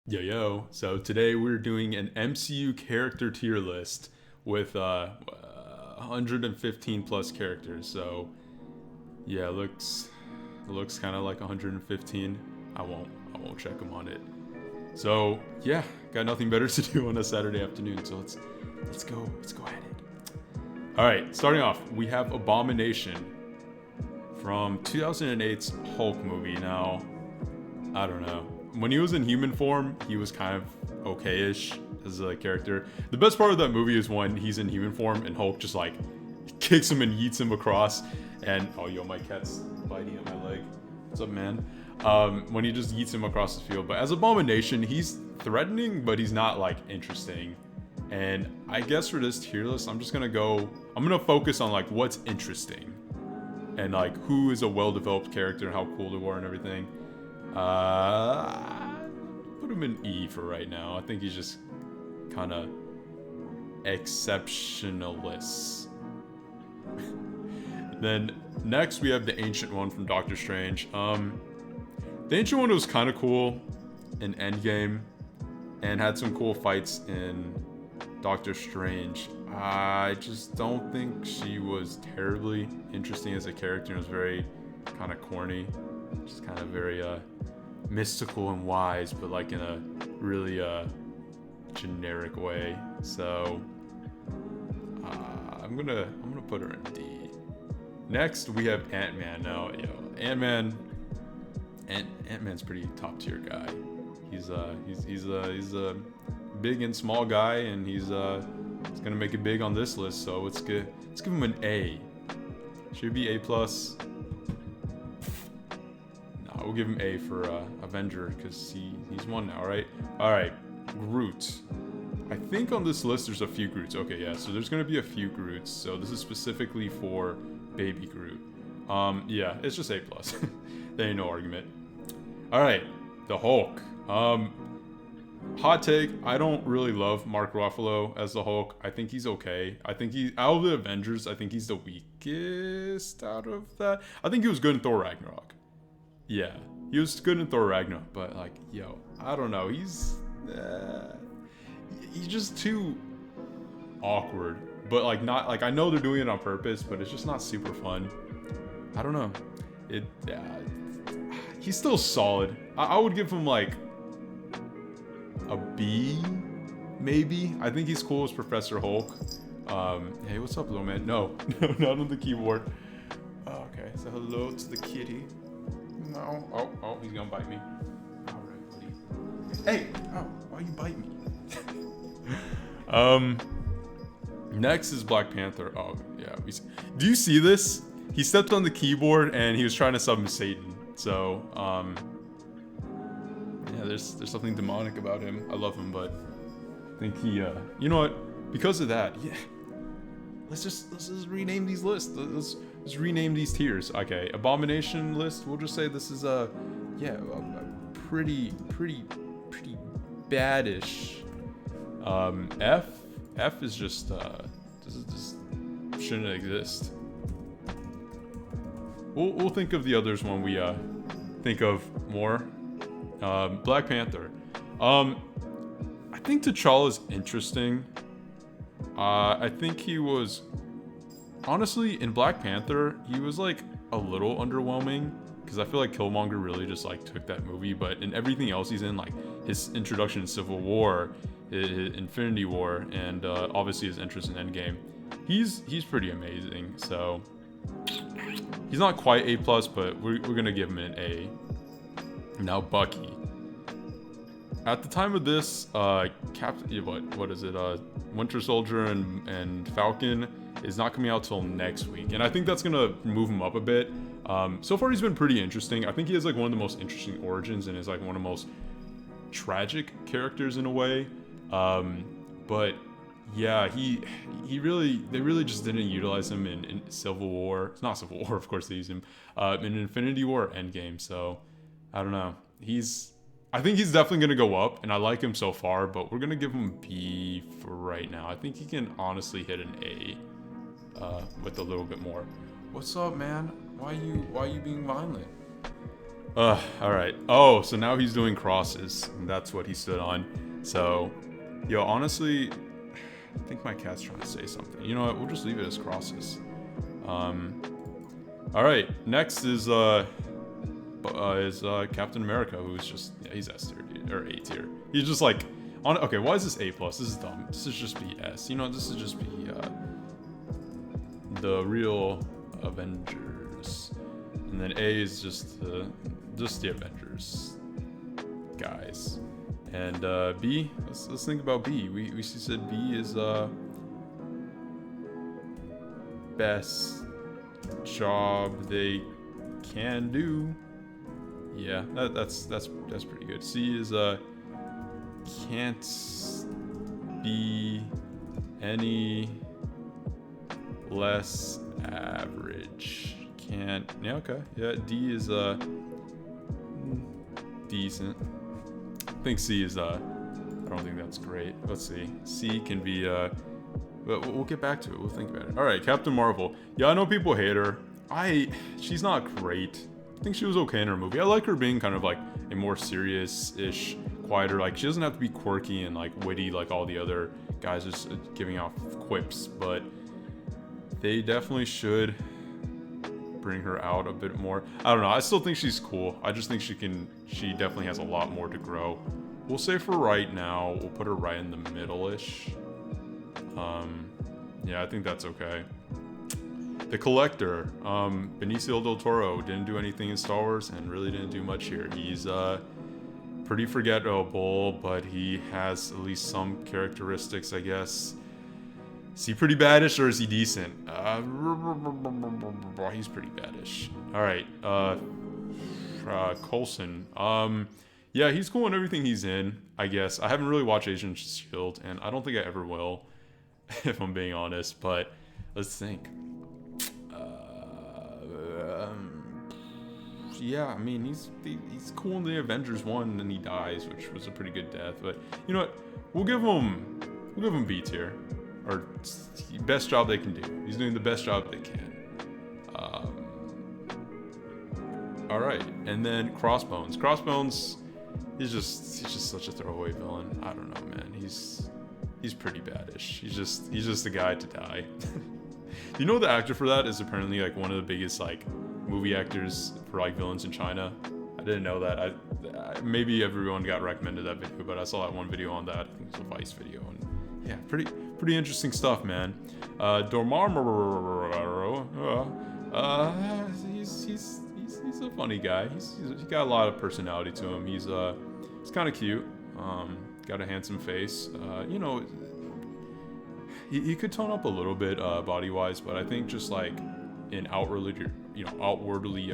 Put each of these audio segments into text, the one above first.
Yo, yo. So today we're doing an MCU character tier list with 115 plus characters. So yeah, it looks kind of like 115. I won't check them on it. So yeah, got nothing better to do on a Saturday afternoon. So let's go at it. All right, starting off, we have Abomination from 2008's Hulk movie. Now, I don't know. When he was in human form, he was kind of okay-ish as a character. The best part of that movie is when he's in human form and Hulk just like kicks him and yeets him across. And oh, yo, my cat's biting at my leg. What's up, man? When he just yeets him across the field. But as Abomination, he's threatening, but he's not like interesting. And I guess for this tier list, I'm gonna focus on like what's interesting and like who is a well-developed character and how cool they were and everything. Put him in E for right now. I think he's just kind of exceptionalist. Then next we have the Ancient One from Doctor Strange. The Ancient One was kind of cool in Endgame and had some cool fights in Doctor Strange. I just don't think she was terribly interesting as a character. It was very kind of corny, just kind of very mystical and wise, but like in a really generic way. So I'm gonna put her in D. Next we have Ant-Man. Now, Ant-Man's pretty top tier guy. He's a big and small guy, and he's gonna make it big on this list. So let's give him an A. Should be A plus. No, we'll give him A for Avenger because he's one now, right? All right, Groot. I think on this list there's a few Groots. Okay, yeah. So there's gonna be a few Groots. So this is specifically for Baby Groot. Yeah, it's just A plus. There ain't no argument. All right, the Hulk. Hot take, I don't really love Mark Ruffalo as the Hulk. I think he's okay. I think out of the Avengers, I think he's the weakest out of that. I think he was good in Thor Ragnarok. Yeah, he was good in Thor Ragnarok, but like, yo, I don't know. He's just too awkward. But like, not like, I know they're doing it on purpose, but it's just not super fun. I don't know. He's still solid. I would give him like a B, maybe. I think he's cool as Professor Hulk. Hey, what's up, little man? No, not on the keyboard. Oh, okay, so hello to the kitty. No. Oh, he's gonna bite me. All right, buddy. Hey, oh, why you bite me? Next is Black Panther. Oh, yeah. Do you see this? He stepped on the keyboard and he was trying to summon Satan. So, yeah, there's something demonic about him. I love him, but I think he, you know what? Because of that, yeah. Let's just rename these lists. Let's rename these tiers. Okay, Abomination list. We'll just say this is a pretty badish. F is just this shouldn't exist. We'll think of the others when we think of more. Black Panther. I think T'Challa's interesting. I think he was, honestly, in Black Panther, he was like a little underwhelming because I feel like Killmonger really just like took that movie. But in everything else he's in, like his introduction in Civil War, his Infinity War, and obviously his interest in Endgame, he's pretty amazing. So he's not quite A plus, but we're gonna give him an A. Now Bucky. At the time of this, what is it? Winter Soldier and Falcon is not coming out till next week, and I think that's gonna move him up a bit. So far he's been pretty interesting. I think he has like one of the most interesting origins and is like one of the most tragic characters in a way. But yeah, they really just didn't utilize him in Civil War. It's not Civil War, of course they used him in Infinity War, Endgame. So I don't know. I think he's definitely gonna go up, and I like him so far. But we're gonna give him B for right now. I think he can honestly hit an A with a little bit more. What's up, man? Why you being violent? All right. Oh, so now he's doing crosses, and that's what he stood on. So, yo, honestly, I think my cat's trying to say something. You know what? We'll just leave it as crosses. All right. Next is Captain America, who's just he's S tier or A tier. He's just like okay. Why is this A plus? This is dumb. This is just be S. You know, this is just be the real Avengers, and then A is just the Avengers guys. And B, let's think about B. We said B is best job they can do. Yeah, that's pretty good. C is can't be any less average. Can't. Yeah, okay. Yeah, D is decent. I think C is I don't think that's great. Let's see. C can be but we'll get back to it. We'll think about it. All right, Captain Marvel. Yeah, I know people hate her. She's not great. I think she was okay in her movie. I like her being kind of like a more serious-ish, quieter. Like she doesn't have to be quirky and like witty like all the other guys just giving off quips. But they definitely should bring her out a bit more. I don't know. I still think she's cool. I just think she definitely has a lot more to grow. We'll say for right now, we'll put her right in the middle-ish. Yeah, I think that's okay. The Collector, Benicio del Toro didn't do anything in Star Wars and really didn't do much here. He's pretty forgettable, but he has at least some characteristics, I guess. Is he pretty baddish or is he decent? He's pretty baddish. All right, Coulson. Yeah, he's cool in everything he's in, I guess. I haven't really watched Agents of S.H.I.E.L.D., and I don't think I ever will, if I'm being honest, but let's think. Yeah, I mean, he's cool in the Avengers 1, and then he dies, which was a pretty good death, but you know what? We'll give him B tier, or best job they can do. He's doing the best job they can. All right, and then Crossbones. Crossbones, he's just such a throwaway villain. I don't know, man. He's pretty baddish. He's just a guy to die. You know, the actor for that is apparently like one of the biggest like movie actors for like villains in China. I didn't know that. I maybe everyone got recommended that video, but I saw that one video on that. I think it was a Vice video, and yeah, pretty interesting stuff, man. Dormammu, he's a funny guy. He's got a lot of personality to him. He's kind of cute. Got a handsome face. You know, he could tone up a little bit body wise, but I think just like in outwardly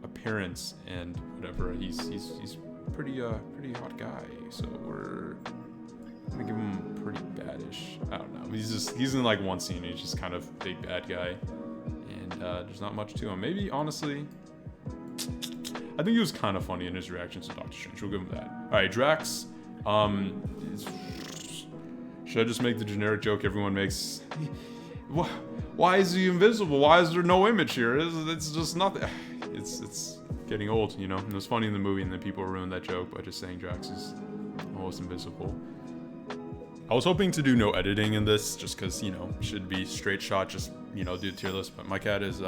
appearance and whatever, he's pretty hot guy. So we're gonna give him pretty baddish. I don't know. He's in like one scene. He's just kind of big bad guy, and there's not much to him. Maybe honestly, I think he was kind of funny in his reactions to Doctor Strange. We'll give him that. All right, Drax. Should I just make the generic joke everyone makes? Why is he invisible? Why is there no image here? It's just nothing. It's getting old, you know. It was funny in the movie, and then people ruined that joke by just saying Drax is almost invisible. I was hoping to do no editing in this, just because, you know, should be straight shot, just, you know, do a tier list. But my cat is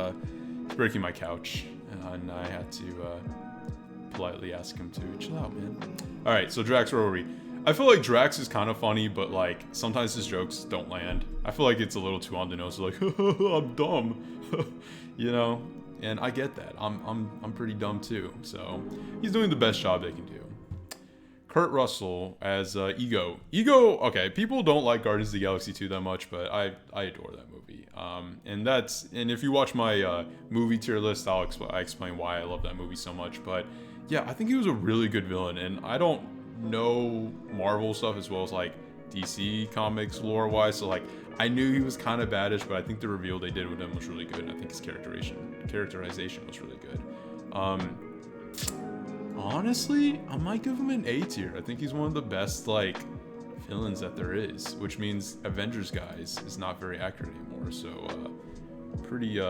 breaking my couch, and I had to politely ask him to chill out, man. All right, so Drax, where were we? I feel like Drax is kind of funny, but like sometimes his jokes don't land. I feel like it's a little too on the nose, like I'm dumb, you know. And I get that. I'm pretty dumb too. So he's doing the best job they can do. Kurt Russell as Ego. Ego. Okay, people don't like Guardians of the Galaxy 2 that much, but I adore that movie. And if you watch my movie tier list, I explain why I love that movie so much. But yeah, I think he was a really good villain, and I don't know Marvel stuff as well as like DC comics lore wise, so like I knew he was kind of baddish, but I think the reveal they did with him was really good, and I think his characterization was really good. Honestly, I might give him an A tier. I think he's one of the best like villains that there is, which means Avengers guys is not very accurate anymore, so pretty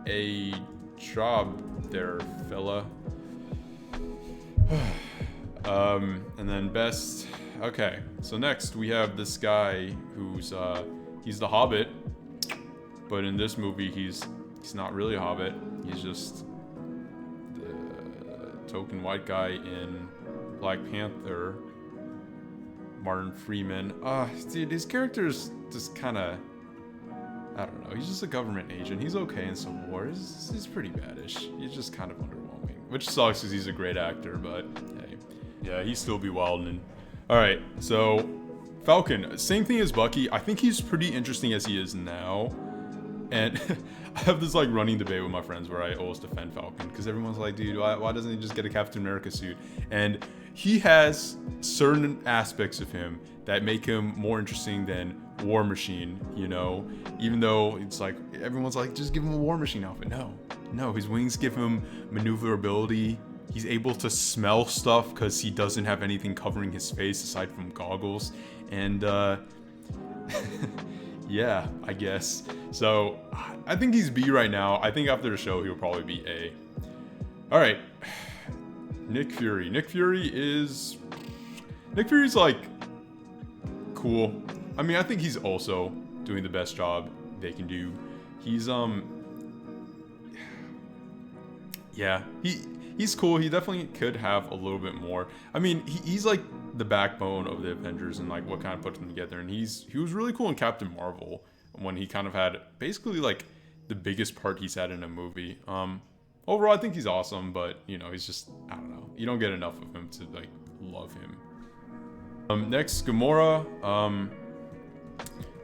a job there, fella. And then best. Okay, so next we have this guy who's he's the Hobbit, but in this movie he's not really a Hobbit. He's just the token white guy in Black Panther. Martin Freeman. Dude, his character's just kind of, I don't know. He's just a government agent. He's okay in Civil War. He's pretty baddish. He's just kind of underwhelming, which sucks because he's a great actor. But hey, yeah, he'd still be wildin'. All right, so Falcon, same thing as Bucky. I think he's pretty interesting as he is now, and I have this like running debate with my friends where I always defend Falcon because everyone's like, dude, why doesn't he just get a Captain America suit? And he has certain aspects of him that make him more interesting than War Machine, you know? Even though it's like, everyone's like, just give him a War Machine outfit. No, his wings give him maneuverability. He's able to smell stuff because he doesn't have anything covering his face aside from goggles. And, yeah, I guess. So, I think he's B right now. I think after the show, he'll probably be A. Alright. Nick Fury. Nick Fury's like cool. I mean, I think he's also doing the best job they can do. He's yeah, he's cool. He definitely could have a little bit more. I mean, he's like the backbone of the Avengers and like what kind of put them together. And he was really cool in Captain Marvel when he kind of had basically like the biggest part he's had in a movie. Overall, I think he's awesome, but, you know, he's just, I don't know. You don't get enough of him to, like, love him. Next, Gamora.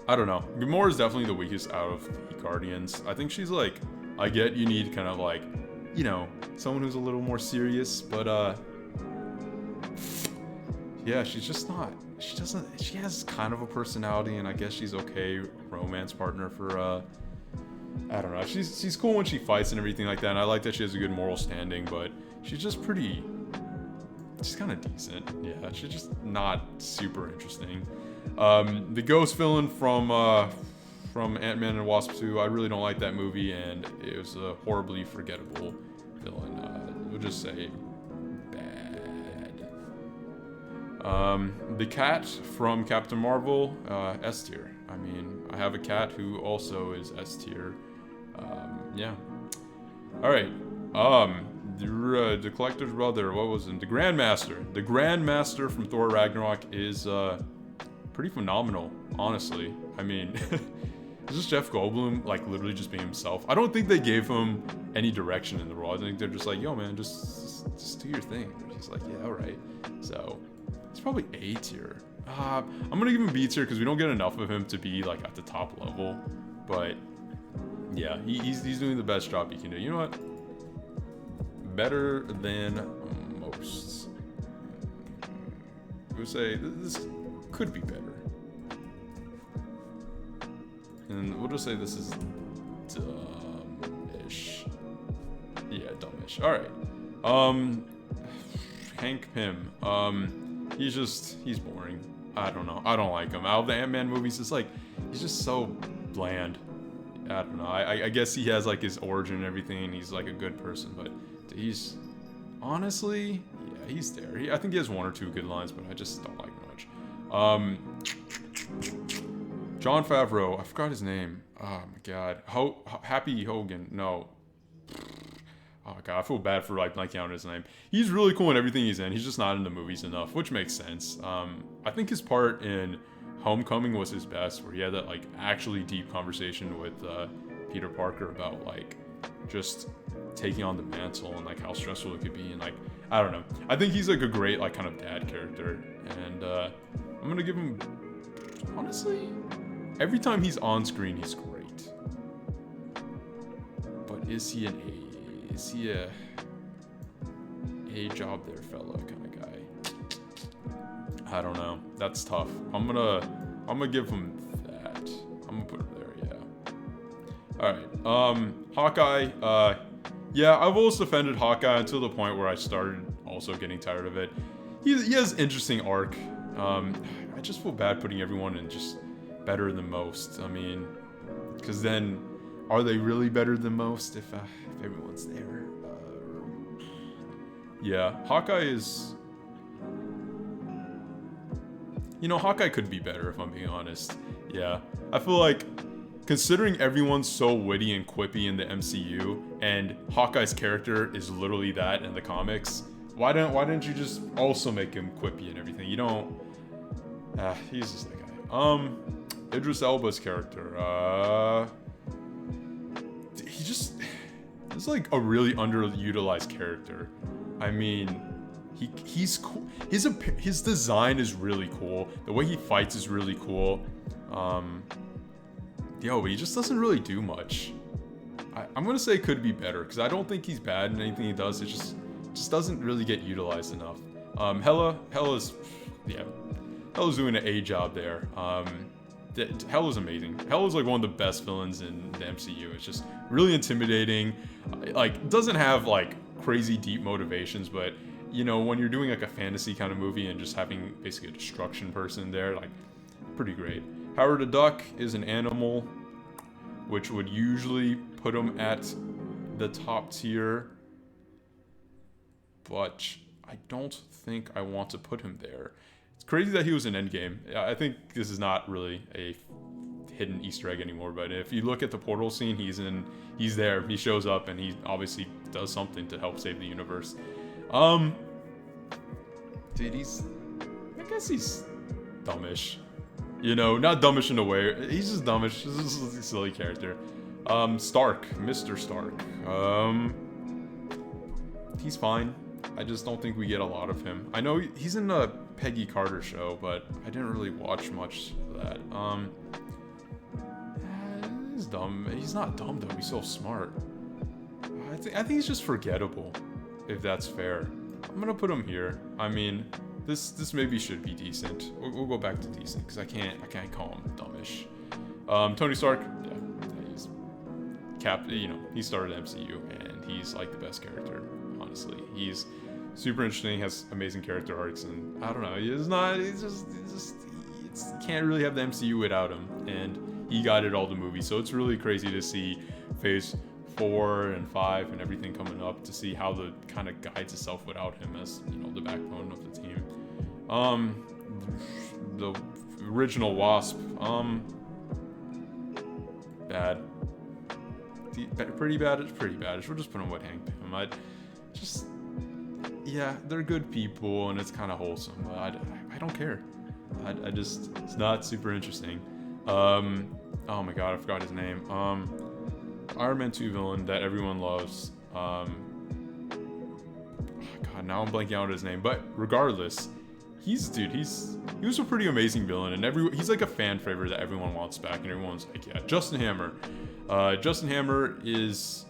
I don't know. Gamora is definitely the weakest out of the Guardians. I think she's, like, I get you need kind of, like, you know, someone who's a little more serious, but, yeah, she's just not, she has kind of a personality, and I guess she's okay romance partner for, I don't know. She's cool when she fights and everything like that, and I like that she has a good moral standing, but she's just pretty... She's kind of decent. Yeah, she's just not super interesting. The ghost villain from Ant-Man and Wasp 2, I really don't like that movie, and it was a horribly forgettable villain. We'll just say bad. The cat from Captain Marvel, S tier. I mean, I have a cat who also is S tier. Yeah. Alright. The Collector's Brother, what was him? The Grandmaster. The Grandmaster from Thor Ragnarok is, pretty phenomenal, honestly. I mean, is this Jeff Goldblum, like, literally just being himself? I don't think they gave him any direction in the role. I think they're just like, yo, man, just do your thing. They're just like, yeah, alright. So, it's probably A tier. I'm gonna give him B tier because we don't get enough of him to be, like, at the top level. But... yeah, he's doing the best job he can do. You know what? Better than most. I would say this could be better. And we'll just say this is dumb-ish. Yeah, dumb-ish. Alright. Hank Pym. He's boring. I don't know. I don't like him. Out of the Ant-Man movies, it's like, he's just so bland. I don't know. I guess he has like his origin and everything, and he's like a good person, but he's honestly, yeah, he's there. I think he has one or two good lines, but I just don't like him much. Jon Favreau. I forgot his name. Oh my god. Happy Hogan. No. Oh god, I feel bad for like blanking out his name. He's really cool in everything he's in. He's just not in the movies enough, which makes sense. I think his part in Homecoming was his best, where he had that like actually deep conversation with Peter Parker about like just taking on the mantle and like how stressful it could be, and like I don't know. I think he's like a great like kind of dad character, and I'm gonna give him, honestly, every time he's on screen he's great. But is he an A? Is he a job there fella kind of guy? I don't know. That's tough. I'm gonna give him that. I'm gonna put him there, yeah. Alright. Hawkeye, yeah, I've always defended Hawkeye until the point where I started also getting tired of it. He has interesting arc. I just feel bad putting everyone in just better than most. I mean, because then are they really better than most if everyone's there? Yeah, Hawkeye is... Hawkeye could be better if I'm being honest. Yeah, I feel like considering everyone's so witty and quippy in the MCU, and Hawkeye's character is literally that in the comics, why didn't you just also make him quippy and everything? You don't... he's just that guy. Idris Elba's character, he's like a really underutilized character. I mean, he's cool. His design is really cool. The way he fights is really cool. But he just doesn't really do much. I'm gonna say it could be better because I don't think he's bad in anything he does. It just doesn't really get utilized enough. Hella's doing an A job there. Hella's amazing. Hella's like one of the best villains in the MCU. It's just really intimidating. Like, doesn't have like crazy deep motivations, but when you're doing like a fantasy kind of movie and just having basically a destruction person there, like, pretty great. Howard the Duck is an animal, which would usually put him at the top tier, but I don't think I want to put him there. It's crazy that he was in Endgame. I think this is not really a hidden Easter egg anymore, but if you look at the portal scene, he's there, he shows up, and he obviously does something to help save the universe. Dude, I guess he's dumbish. Not dumbish in a way, he's just dumbish. This is a silly character. Stark, Mr. Stark. He's fine. I just don't think we get a lot of him. I know he's in a Peggy Carter show, but I didn't really watch much of that. He's dumb. He's not dumb though. He's so smart. I think he's just forgettable, if that's fair. I'm gonna put him here. I mean, this maybe should be decent. We'll go back to decent because I can't call him dumbish. Tony Stark, yeah, he's he started MCU and he's like the best character. Honestly, he's super interesting. Has amazing character arcs, and I don't know. You can't really have the MCU without him, and he guided all the movies. So it's really crazy to see Phase 4 and 5 and everything coming up, to see how the kind of guides itself without him as the backbone of the team. The original Wasp, bad. Pretty bad. It's pretty bad. We'll just put him with Hank Pym. They're good people and it's kind of wholesome, but I don't care. It's not super interesting. Oh my god, I forgot his name. Iron Man 2 villain that everyone loves. God, now I'm blanking out on his name, but regardless, he was a pretty amazing villain, and he's like a fan favorite that everyone wants back, and everyone's like, yeah, Justin Hammer. Justin Hammer is...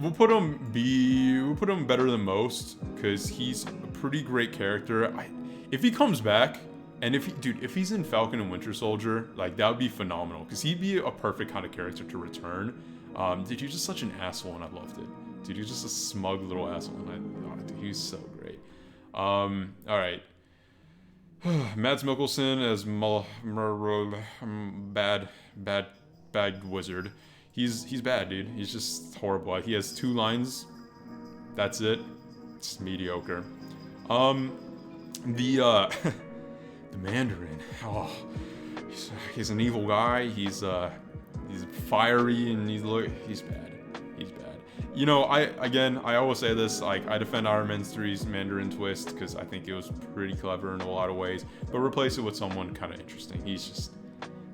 We'll put him better than most, because he's a pretty great character. If he comes back, and if he's in Falcon and Winter Soldier, like, that would be phenomenal, because he'd be a perfect kind of character to return. Dude, he's just such an asshole, and I loved it. Dude, he's just a smug little asshole, and dude, he's so great. Alright. Mads Mikkelsen as bad wizard. He's bad, dude. He's just horrible. He has 2 lines. That's it. It's mediocre. The Mandarin. Oh, he's an evil guy. He's fiery, and he's bad. He's bad. I always say this, like, I defend Iron Man 3's Mandarin twist because I think it was pretty clever in a lot of ways, but replace it with someone kind of interesting. He was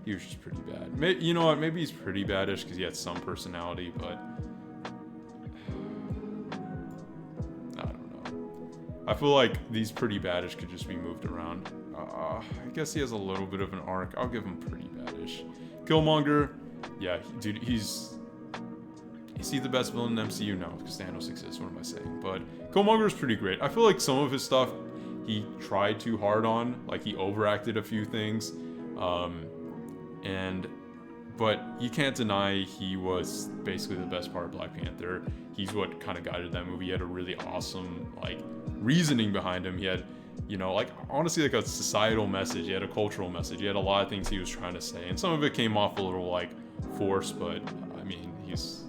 just pretty bad. You know what? Maybe he's pretty baddish because he had some personality, but I don't know. I feel like these pretty baddish could just be moved around. I guess he has a little bit of an arc. I'll give him pretty baddish. Killmonger, yeah, dude, is he the best villain in MCU? No, because Thanos exists. What am I saying? But Killmonger is pretty great. I feel like some of his stuff he tried too hard on. Like, he overacted a few things. But you can't deny he was basically the best part of Black Panther. He's what kind of guided that movie. He had a really awesome, like, reasoning behind him. He had, honestly, like, a societal message. He had a cultural message. He had a lot of things he was trying to say. And some of it came off a little, like, force, but I mean, he's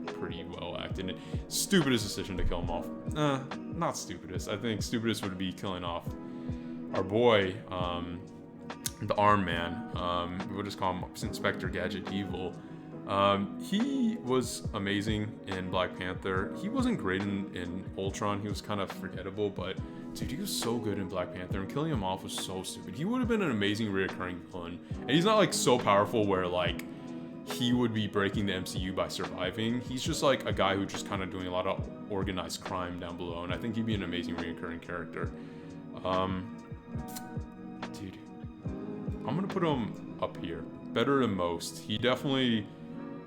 pretty well acted. Stupidest decision to kill him off. Not stupidest. I think stupidest would be killing off our boy, the Arm Man. We'll just call him Inspector Gadget Evil. He was amazing in Black Panther. He wasn't great in Ultron. He was kind of forgettable, but dude, he was so good in Black Panther, and killing him off was so stupid. He would have been an amazing reoccurring villain, and he's not like so powerful where like he would be breaking the MCU by surviving. He's just like a guy who's just kind of doing a lot of organized crime down below, and I think he'd be an amazing reoccurring character. Dude, I'm gonna put him up here. Better than most. He definitely...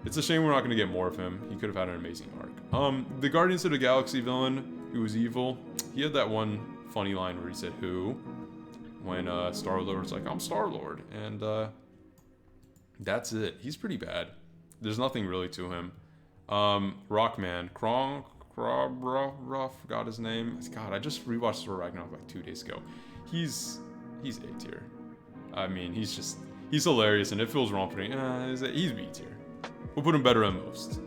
It's a shame we're not going to get more of him. He could have had an amazing arc. The Guardians of the Galaxy villain, who was evil, he had that one funny line where he said, "Who?" when Star-Lord was like, "I'm Star-Lord." And that's it. He's pretty bad. There's nothing really to him. Rockman, forgot his name. God, I just rewatched Thor Ragnarok like 2 days ago. He's A tier. I mean, he's hilarious, and it feels wrong putting, he's B tier. We'll put him better than most.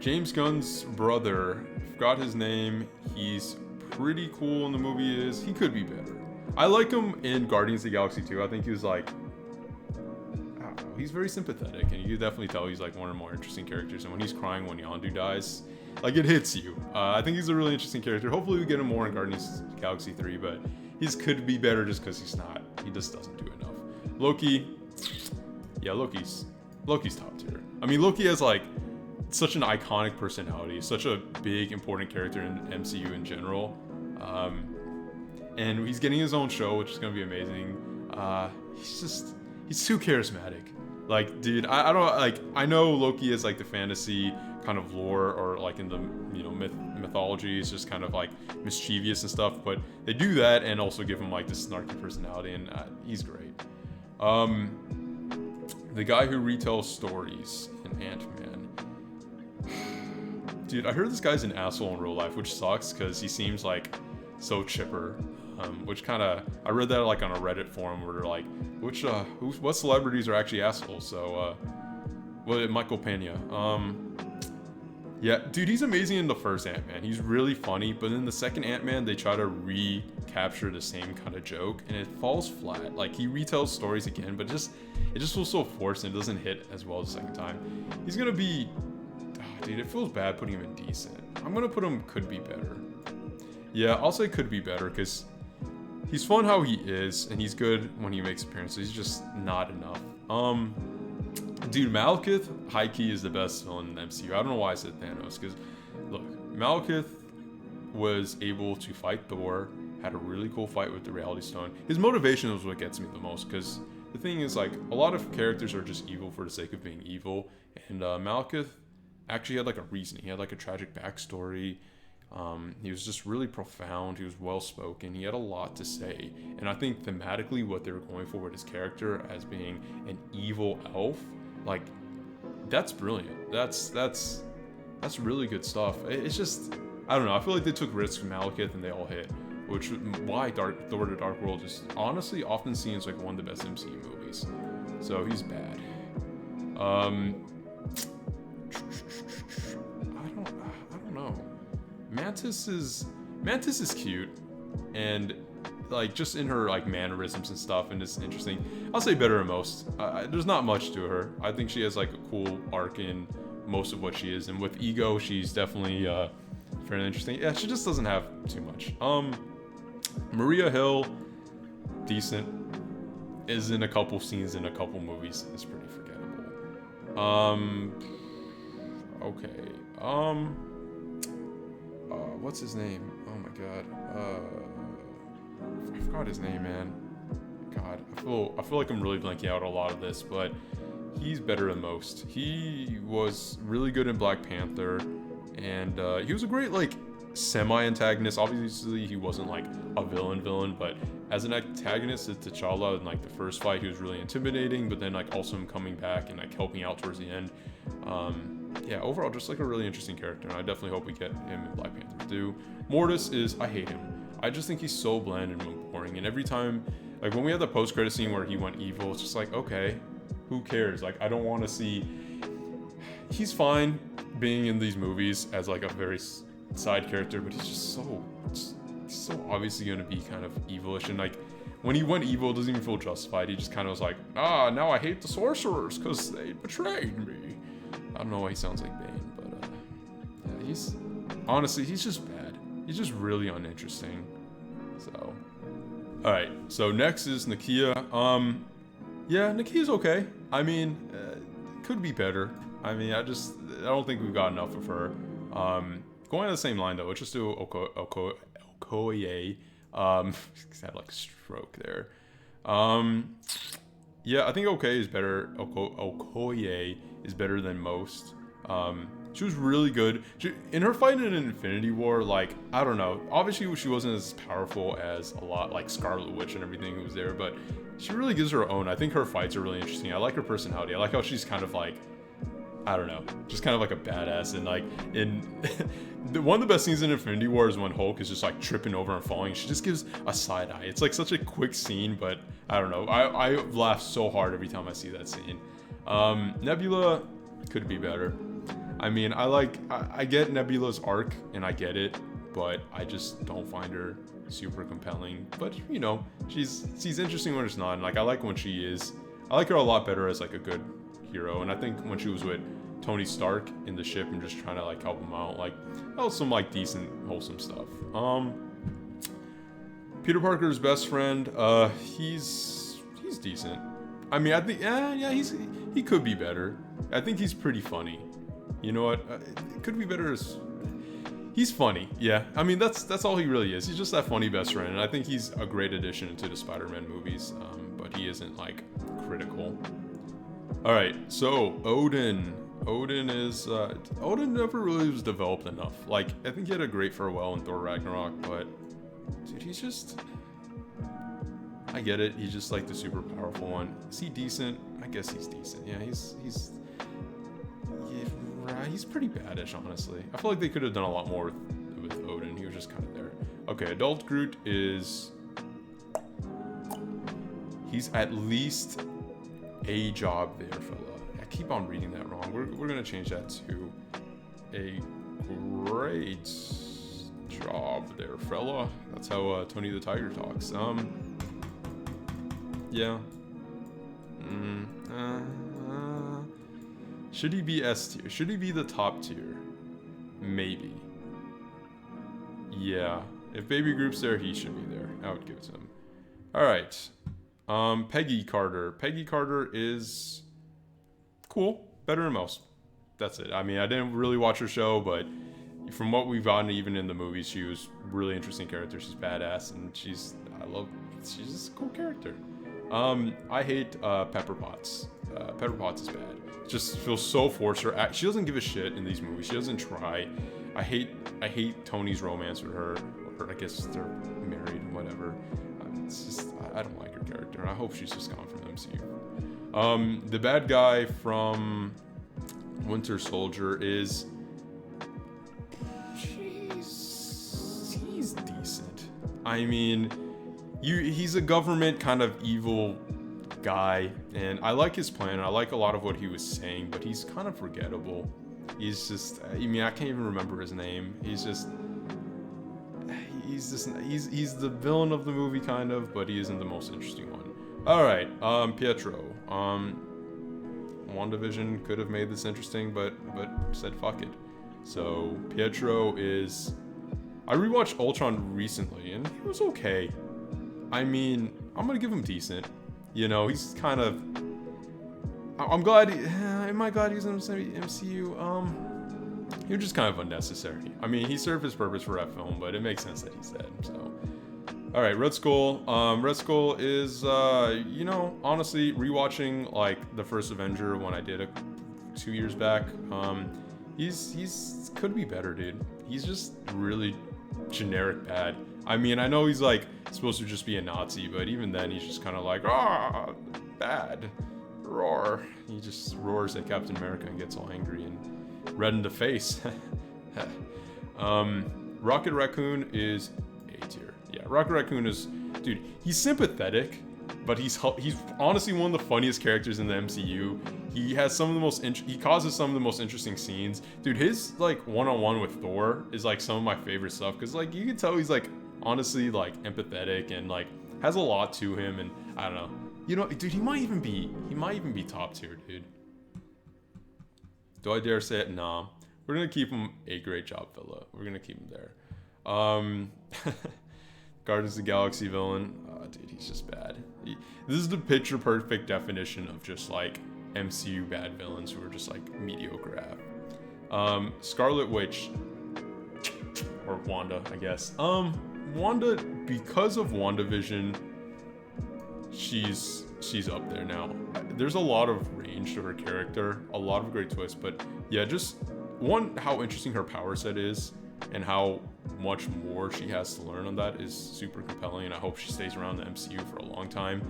James Gunn's brother, forgot his name. He's pretty cool in the movie. He could be better. I like him in Guardians of the Galaxy 2. I think he was like, I don't know, he's very sympathetic, and you can definitely tell he's like one of the more interesting characters. And when he's crying when Yondu dies, like it hits you. I think he's a really interesting character. Hopefully we get him more in Guardians of the Galaxy 3, but he could be better just because he just doesn't do enough. Loki. Yeah, Loki's top tier. I mean, Loki has like such an iconic personality, such a big, important character in MCU in general. And he's getting his own show, which is gonna be amazing. He's too charismatic. Like, dude, I know Loki is like the fantasy kind of lore, or like in the mythology, is just kind of like mischievous and stuff, but they do that and also give him like this snarky personality, and he's great. The guy who retells stories in Ant-Man. Dude, I heard this guy's an asshole in real life, which sucks because he seems like so chipper. Which kind of, I read that like on a Reddit forum where they're like, what celebrities are actually assholes? So, Michael Pena. Yeah, dude, he's amazing in the first Ant-Man. He's really funny, but in the second Ant-Man, they try to recapture the same kind of joke, and it falls flat. Like, he retells stories again, but it just feels so forced, and it doesn't hit as well the second time. He's gonna be... dude, it feels bad putting him in decent. I'm gonna put him could be better. Yeah, I'll say could be better, because he's fun how he is, and he's good when he makes appearances. He's just not enough. Dude, Malekith, high-key, is the best villain in the MCU. I don't know why I said Thanos, because, look, Malekith was able to fight Thor, had a really cool fight with the Reality Stone. His motivation is what gets me the most, because the thing is, like, a lot of characters are just evil for the sake of being evil, and Malekith actually had, like, a reason. He had, like, a tragic backstory. He was just really profound. He was well-spoken. He had a lot to say. And I think thematically what they were going for with his character as being an evil elf, like, that's brilliant. That's really good stuff. It's just, I don't know. I feel like they took risks with Malekith and they all hit, which why Thor: The Dark World is honestly often seen as like one of the best MCU movies. So he's bad. I don't know. Mantis is cute, and like just in her like mannerisms and stuff, and it's interesting. I'll say better than most. There's not much to her. I think she has like a cool arc in most of what she is, and with Ego, she's definitely fairly interesting. Yeah, she just doesn't have too much. Maria Hill, decent, is in a couple scenes in a couple movies. It's pretty forgettable. Okay. What's his name? Oh my god. I forgot his name, man. God, I feel like I'm really blanking out a lot of this, but he's better than most. He was really good in Black Panther, and he was a great like semi-antagonist. Obviously, he wasn't like a villain, but as an antagonist to T'Challa in like the first fight, he was really intimidating. But then like also him coming back and like helping out towards the end. Yeah, overall, just like a really interesting character, and I definitely hope we get him in Black Panther 2. Mortis I hate him. I just think he's so bland and boring, and every time Like when we had the post-credit scene where he went evil, it's just like, okay, who cares? Like I don't want to see. He's fine being in these movies as like a very side character, but he's just so obviously gonna be kind of evilish, and like when he went evil, it doesn't even feel justified. He just kind of was like, now I hate the sorcerers because they betrayed me. I don't know why he sounds like Bane, but yeah, he's honestly just bad. He's just really uninteresting. So, all right. So next is Nakia. Yeah, Nakia's okay. I mean, could be better. I mean, I don't think we've got enough of her. Going on the same line though, let's just do Okoye. Had like a stroke there. Yeah, I think okay is better. Okoye is better than most. She was really good. In her fight in Infinity War, like, I don't know. Obviously, she wasn't as powerful as a lot, like Scarlet Witch and everything who was there, but she really gives her own. I think her fights are really interesting. I like her personality. I like how she's kind of like, I don't know, just kind of like a badass. And like in one of the best scenes in Infinity War is when Hulk is just like tripping over and falling. She just gives a side eye. It's like such a quick scene, but I don't know. I laugh so hard every time I see that scene. Nebula could be better. I mean, I get Nebula's arc and I get it, but I just don't find her super compelling. But you know, she's interesting when it's not. And like I like when she is. I like her a lot better as like a good hero. And I think when she was with Tony Stark in the ship and just trying to like help him out, like that was some like decent, wholesome stuff. Peter Parker's best friend, he's decent. I mean, I think he could be better. I think he's pretty funny. You know what? It could be better as he's funny. Yeah, I mean that's all he really is. He's just that funny best friend, and I think he's a great addition to the Spider-Man movies. But he isn't like critical. All right, so Odin. Odin never really was developed enough. Like I think he had a great farewell in Thor Ragnarok, but dude, he's just. I get it. He's just like the super powerful one. Is he decent? I guess he's decent. Yeah, he's pretty baddish, honestly. I feel like they could have done a lot more with Odin. He was just kind of there. Okay, Adult Groot is. He's at least a job there, fella. I keep on reading that wrong. We're gonna change that to a great job there, fella. That's how Tony the Tiger talks. Yeah. Should he be S tier? Should he be the top tier? Maybe. Yeah. If Baby Group's there, he should be there. I would give it to him. Alright. Peggy Carter. Peggy Carter is cool. Better than most. That's it. I mean, I didn't really watch her show, but from what we've gotten, even in the movies, she was a really interesting character. She's badass, and she's just a cool character. I hate Pepper Potts. Pepper Potts is bad. Just feels so forced. She doesn't give a shit in these movies. She doesn't try. I hate Tony's romance with her. Or I guess they're married and whatever. It's just I don't like her character. I hope she's just gone from the MCU. The bad guy from Winter Soldier is. He's decent. I mean, he's a government kind of evil guy, and I like his plan. I like a lot of what he was saying, but he's kind of forgettable. He's just, I mean, I can't even remember his name. He's the villain of the movie kind of, but he isn't the most interesting one. All right, Pietro. WandaVision could have made this interesting, but said fuck it. So Pietro is. I rewatched Ultron recently, and he was okay. I mean, I'm gonna give him decent. You know, he's kind of. I'm glad. Am I glad he's in the MCU? He was just kind of unnecessary. I mean, he served his purpose for that film, but it makes sense that he's dead. So, all right, Red Skull. Red Skull is, you know, honestly, rewatching like the first Avenger when I did it 2 years back. He's could be better, dude. He's just really generic bad. I mean, I know he's like supposed to just be a Nazi, but even then, he's just kind of like, bad, roar. He just roars at Captain America and gets all angry and red in the face. Rocket Raccoon is A tier. Yeah, Rocket Raccoon is, dude, he's sympathetic, but he's honestly one of the funniest characters in the MCU. He has some of the most he causes some of the most interesting scenes. Dude, his like one-on-one with Thor is like some of my favorite stuff, because like you can tell he's like honestly like empathetic and like has a lot to him, and I don't know. You know, dude, he might even be top tier, dude. Do I dare say it? Nah. We're gonna keep him a great job, fella. We're gonna keep him there. Guardians of the Galaxy villain. Oh, dude, he's just bad. This is the picture perfect definition of just like MCU bad villains who are just like mediocre at. Scarlet Witch, or Wanda, I guess. Wanda, because of WandaVision, she's up there now. There's a lot of range to her character, a lot of great twists, but yeah, just one, how interesting her power set is and how much more she has to learn on that is super compelling, and I hope she stays around the MCU for a long time.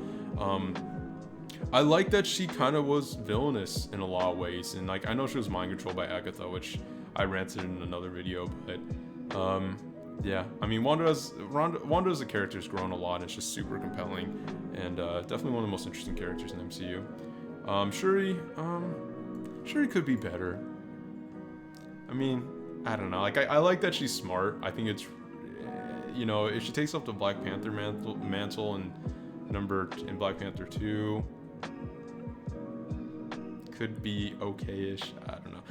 I like that she kind of was villainous in a lot of ways, and like I know she was mind controlled by Agatha, which I ranted in another video, but yeah, I mean Wanda as a character has grown a lot, and it's just super compelling, and definitely one of the most interesting characters in the MCU. Shuri could be better. I mean, I don't know. Like, I like that she's smart. I think it's, you know, if she takes up the Black Panther mantle and in Black Panther 2, could be okay-ish. I don't know.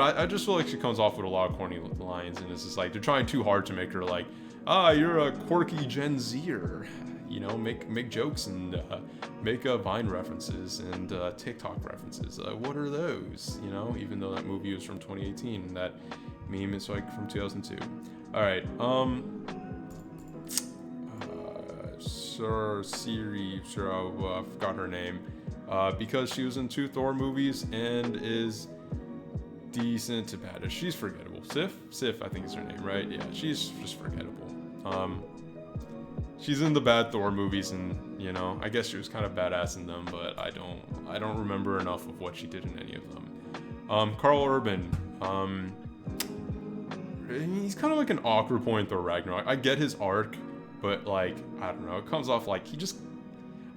I just feel like she comes off with a lot of corny lines, and it's just like they're trying too hard to make her like, you're a quirky Gen Zer. You know, make jokes and make Vine references and TikTok references. What are those? You know, even though that movie was from 2018, and that meme is like from 2002. All right, Siri, I forgot her name, because she was in 2 Thor movies and is decent to bad. She's forgettable. Sif, I think is her name, right? Yeah, she's just forgettable. She's in the bad Thor movies, and you know, I guess she was kind of badass in them, but I don't remember enough of what she did in any of them. Carl Urban, he's kind of like an awkward point in Thor Ragnarok. I get his arc, but like, I don't know, it comes off like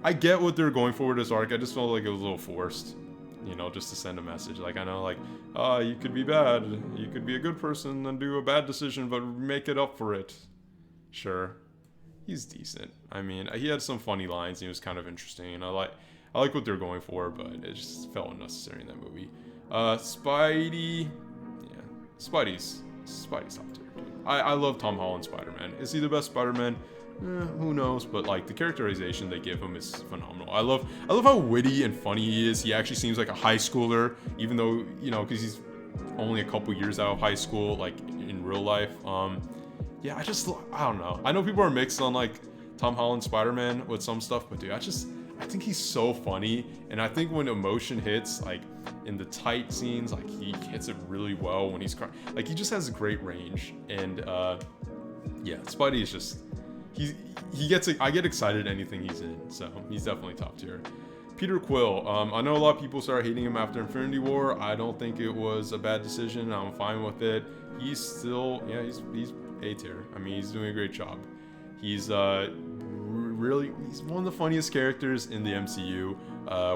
I get what they're going for with his arc. I just felt like it was a little forced, you know, just to send a message. Like, I know, like, you could be bad, you could be a good person and do a bad decision, but make it up for it. Sure. He's decent. I mean, he had some funny lines, and he was kind of interesting, and I like what they're going for, but it just felt unnecessary in that movie. Spidey, yeah, Spidey's top tier. I love Tom Holland's Spider-Man. Is he the best Spider-Man? Who knows? But like the characterization they give him is phenomenal. I love how witty and funny he is. He actually seems like a high schooler, even though, you know, because he's only a couple years out of high school, like in real life. Yeah, I don't know. I know people are mixed on like Tom Holland Spider-Man with some stuff, but dude, I think he's so funny, and I think when emotion hits, like in the tight scenes, like he hits it really well when he's crying. Like he just has great range, and yeah, Spidey is just I get excited anything he's in, so he's definitely top tier. Peter Quill, I know a lot of people started hating him after Infinity War. I don't think it was a bad decision. I'm fine with it. He's still, yeah, he's A tier. I mean, he's doing a great job. He's he's one of the funniest characters in the MCU.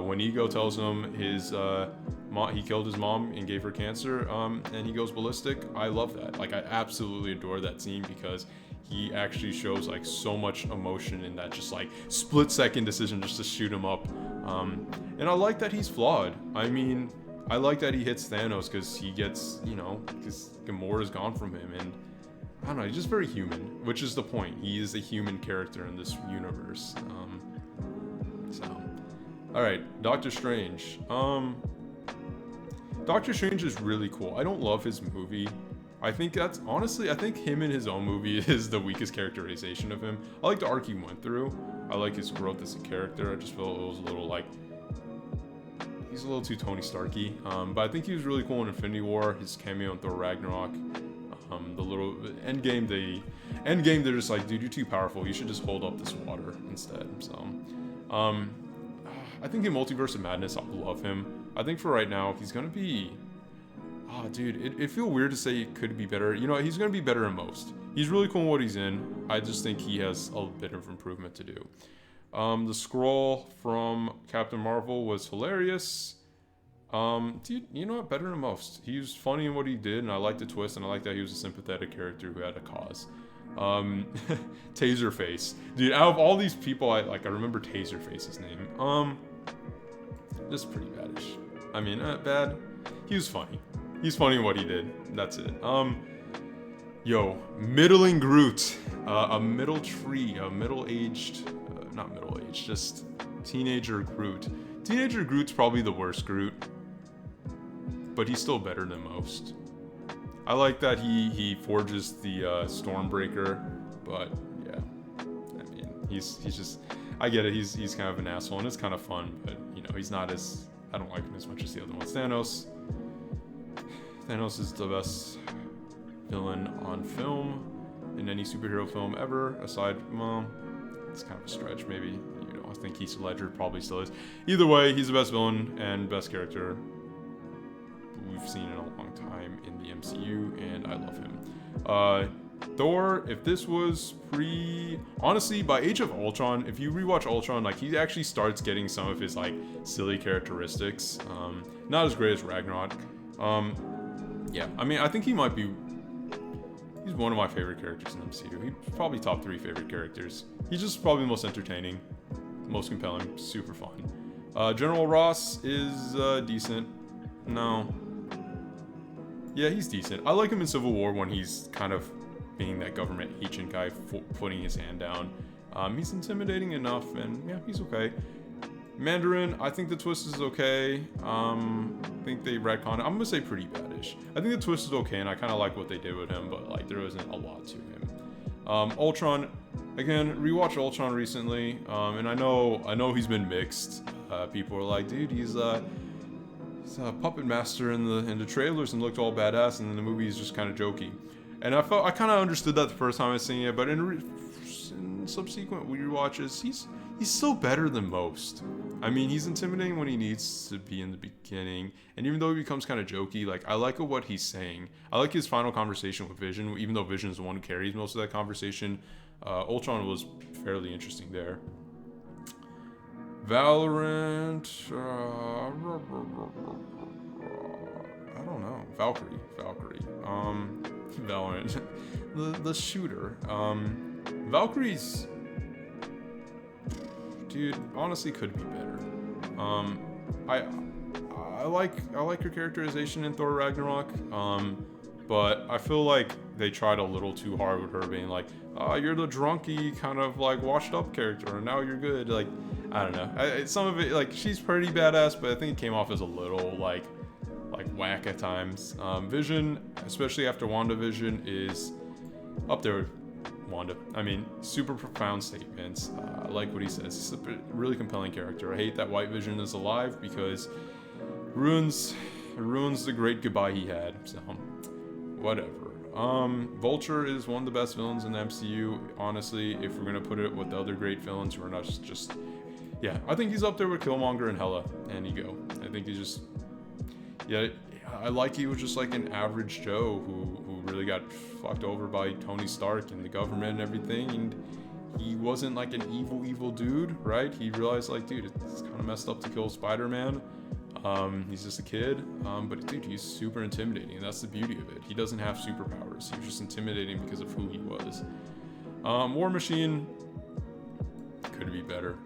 When Ego tells him he killed his mom and gave her cancer, and he goes ballistic, I love that. Like, I absolutely adore that scene, because he actually shows like so much emotion in that just like split-second decision just to shoot him up. And I like that he's flawed. I mean, I like that he hits Thanos because he gets, you know, because Gamora's gone from him, and I don't know, he's just very human, which is the point. He is a human character in this universe. Alright, Doctor Strange. Doctor Strange is really cool. I don't love his movie. I think him in his own movie is the weakest characterization of him. I like the arc he went through. I like his growth as a character. I just felt it was a little like, he's a little too Tony Starky. But I think he was really cool in Infinity War. His cameo in Thor Ragnarok. The little Endgame, they're just like, dude, you're too powerful. You should just hold up this water instead. So, I think in Multiverse of Madness, I'll love him. I think for right now, he's gonna be, dude, it feel weird to say it could be better. You know, he's gonna be better in most. He's really cool in what he's in. I just think he has a bit of improvement to do. The scroll from Captain Marvel was hilarious. Dude, you know what? Better than most. He was funny in what he did, and I liked the twist, and I liked that he was a sympathetic character who had a cause. Taserface. Dude, out of all these people, I remember Taserface's name. Just pretty baddish. I mean, bad. He was funny. He's funny in what he did. That's it. Yo, middling Groot. A middle-aged, not middle-aged, just teenager Groot. Teenager Groot's probably the worst Groot, but he's still better than most. I like that he forges the Stormbreaker, but yeah, I mean he's just, I get it. He's kind of an asshole, and it's kind of fun, but you know he's not as, I don't like him as much as the other ones. Thanos is the best villain on film in any superhero film ever, aside from, well, it's kind of a stretch maybe. You know, I think Heath Ledger probably still is. Either way, he's the best villain and best character we've seen in a long time in the MCU, and I love him. Thor, if this was honestly, by Age of Ultron, if you rewatch Ultron, like, he actually starts getting some of his, like, silly characteristics. Not as great as Ragnarok. Yeah, I mean, I think he's one of my favorite characters in the MCU. He's probably top 3 favorite characters. He's just probably the most entertaining, most compelling, super fun. General Ross is decent. No. Yeah, he's decent. I like him in Civil War when he's kind of being that government agent guy, putting his hand down. He's intimidating enough, and yeah, he's okay. Mandarin, I think the twist is okay. I think they retconned it. I'm gonna say pretty badish. I think the twist is okay, and I kind of like what they did with him, but like there isn't a lot to him. Ultron, again, rewatched Ultron recently, and I know he's been mixed. People are like, dude, he's a puppet master in the trailers and looked all badass, and then the movie is just kind of jokey. And I kind of understood that the first time I was seeing it, but in subsequent rewatches, he's still better than most. I mean, he's intimidating when he needs to be in the beginning, and even though he becomes kind of jokey, like, I like what he's saying. I like his final conversation with Vision, even though Vision is the one who carries most of that conversation. Ultron was fairly interesting there. Valorant, I don't know. Valkyrie. Valorant, the shooter. Valkyrie's, dude, honestly could be better. I like her characterization in Thor Ragnarok. But I feel like they tried a little too hard with her being like, you're the drunky kind of like washed up character, and now you're good. Like, I don't know. Some of it, like, she's pretty badass, but I think it came off as a little like whack at times. Vision, especially after WandaVision, is up there with Wanda. I mean, super profound statements. I like what he says. He's a really compelling character. I hate that White Vision is alive because ruins the great goodbye he had. So, whatever. Vulture is one of the best villains in the MCU. Honestly, if we're gonna put it with the other great villains who are not just yeah, I think he's up there with Killmonger and Hela and Ego. I think he's just, yeah, I like he was just like an average Joe who really got fucked over by Tony Stark and the government and everything, and he wasn't like an evil dude, right? He realized, like, dude, it's kind of messed up to kill Spider-Man. He's just a kid, but dude, he's super intimidating, and that's the beauty of it. He doesn't have superpowers. He was just intimidating because of who he was. War Machine could be better.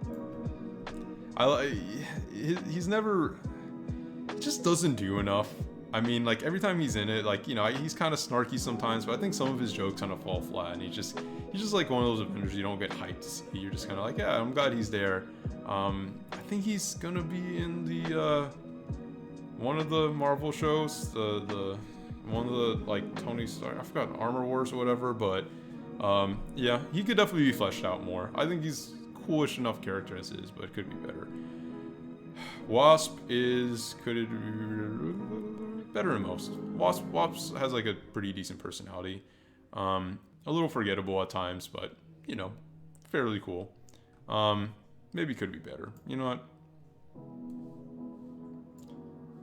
He just doesn't do enough. I mean, like, every time he's in it, like, you know, he's kind of snarky sometimes, but I think some of his jokes kind of fall flat, and he's just like one of those Avengers you don't get hyped to see. You're just kind of like, yeah, I'm glad he's there. I think he's gonna be in the one of the Marvel shows, the one of the, like, Tony Stark, I forgot, Armor Wars or whatever, but yeah, he could definitely be fleshed out more. I think he's coolish enough character as is, but it could be better. Wasp could it be better than most. Wasp has like a pretty decent personality. A little forgettable at times, but, you know, fairly cool. Maybe could be better. You know what?